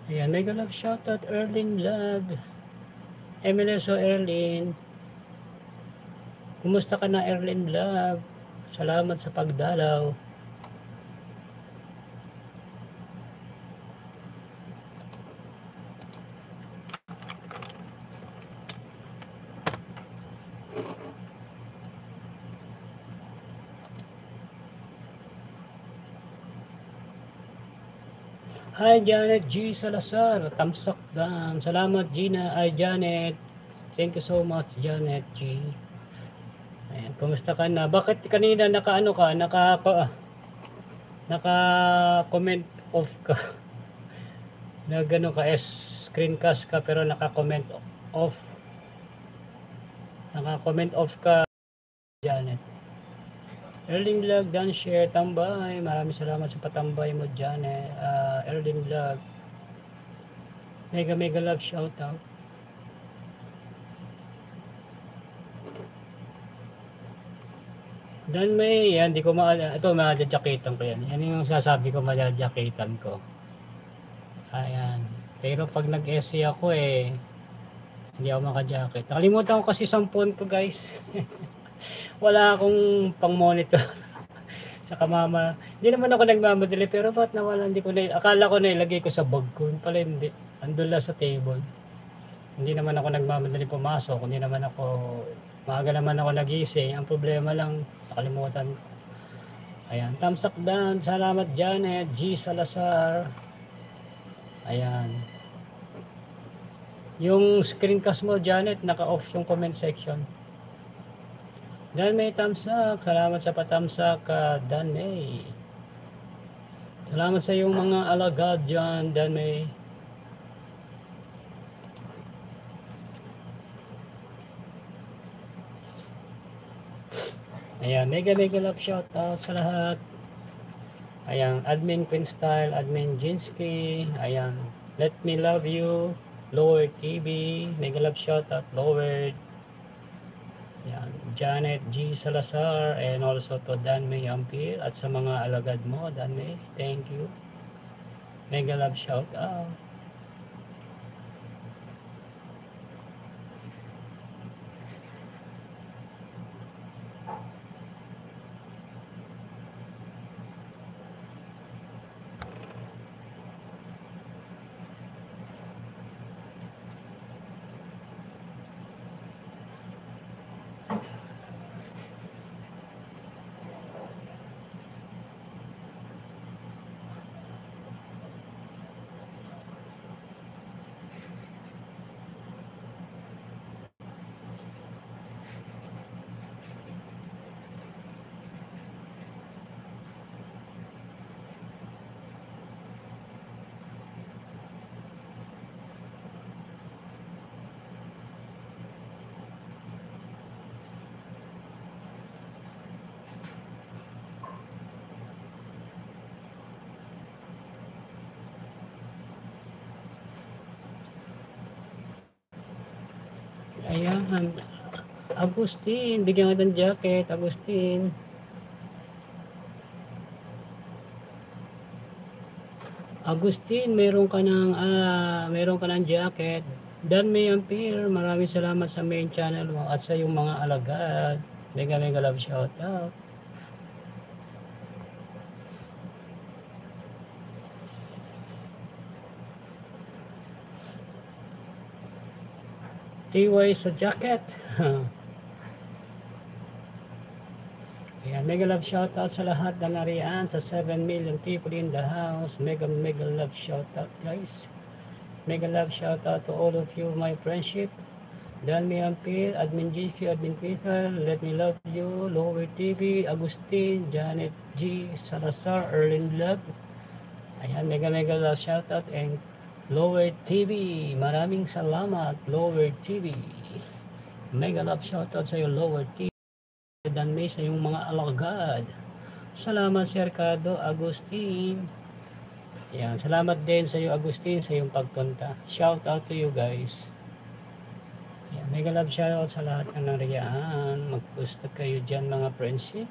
Ayan, mega love shoutout, Erlin Vlog. Emileso Erlin. Kumusta ka na, Erlin Vlog? Salamat sa pagdalaw. Hi Janet G. Salazar, tamsak dan. Salamat Gina, ay Janet. Thank you so much Janet G. Ayan, kumusta ka na? Bakit kanina naka-ano ka? Naka-comment off ka. Na gano'n ka, screencast ka pero naka-comment off. Naka-comment off ka Janet. Erling Vlog, Dan Share, Tambay. Maraming salamat sa patambay mo Janet. Erling Vlog. Mega love shoutout. Dan may, yan, di ko ito madadyakitan ko yan. Yan yung sasabi ko, madadyakitan ko. Ayan. Pero pag nag-essay ako hindi ako maka-jacket. Nakalimutan ko kasi sampon ko guys. Wala akong pang-monitor. Saka mama, hindi naman ako nagmamadali pero bakit nawala, hindi ko na, akala ko na ilagay ko sa bag ko. Pala hindi, andun lang sa table. Hindi naman ako nagmamadali pumasok, hindi naman ako, maaga naman ako nagising. Ang problema lang, nakalimutan ko. Ayan, thumbs up down, salamat Janet, G. Salazar. Ayan. Yung screencast mo Janet, naka-off yung comment section. Dan May thumbs up. Salamat sa patamsak ka, Dan May. Salamat sa iyong mga alagad dyan, Dan May. Ayan, mega love shoutout sa lahat. Ayan, admin Queen Style, admin Jinsky. Ayan, Let Me Love You, Lower TV, mega love shoutout, Lower. Yan, Janet G. Salazar and also to Dan May Ampil at sa mga alagad mo, Dan May, thank you. Mega love shout out. Ayan, Agustin, bigyan ka ng jacket, Agustin. Agustin, meron ka ng jacket. Dan May Ampere, maraming salamat sa main channel mo at sa yung mga alagad. Mega love shout out. TY sa jacket. Ayan, mega love shoutout sa lahat na nariyan sa 7 million people in the house. Mega love shoutout guys. Mega love shoutout to all of you, my friendship. Dan May Ampil, Admin GQ, Admin Peter, Let Me Love You, Lower TV, Agustin, Janet G, Salazar, Erlin Vlog. Ayan, mega love shoutout and Lower TV. Maraming salamat, Lower TV. Mega love shoutout sa iyo, Lower TV. Dan May sa yung mga alagad. Salamat Sir Ricardo, Agustin. Ayan, salamat din sa iyo Agustin sa yung pagpunta. Shout out to you guys. Ayan, mega love shoutout sa lahat ng nariyan. Magpusta kayo dyan mga friendship.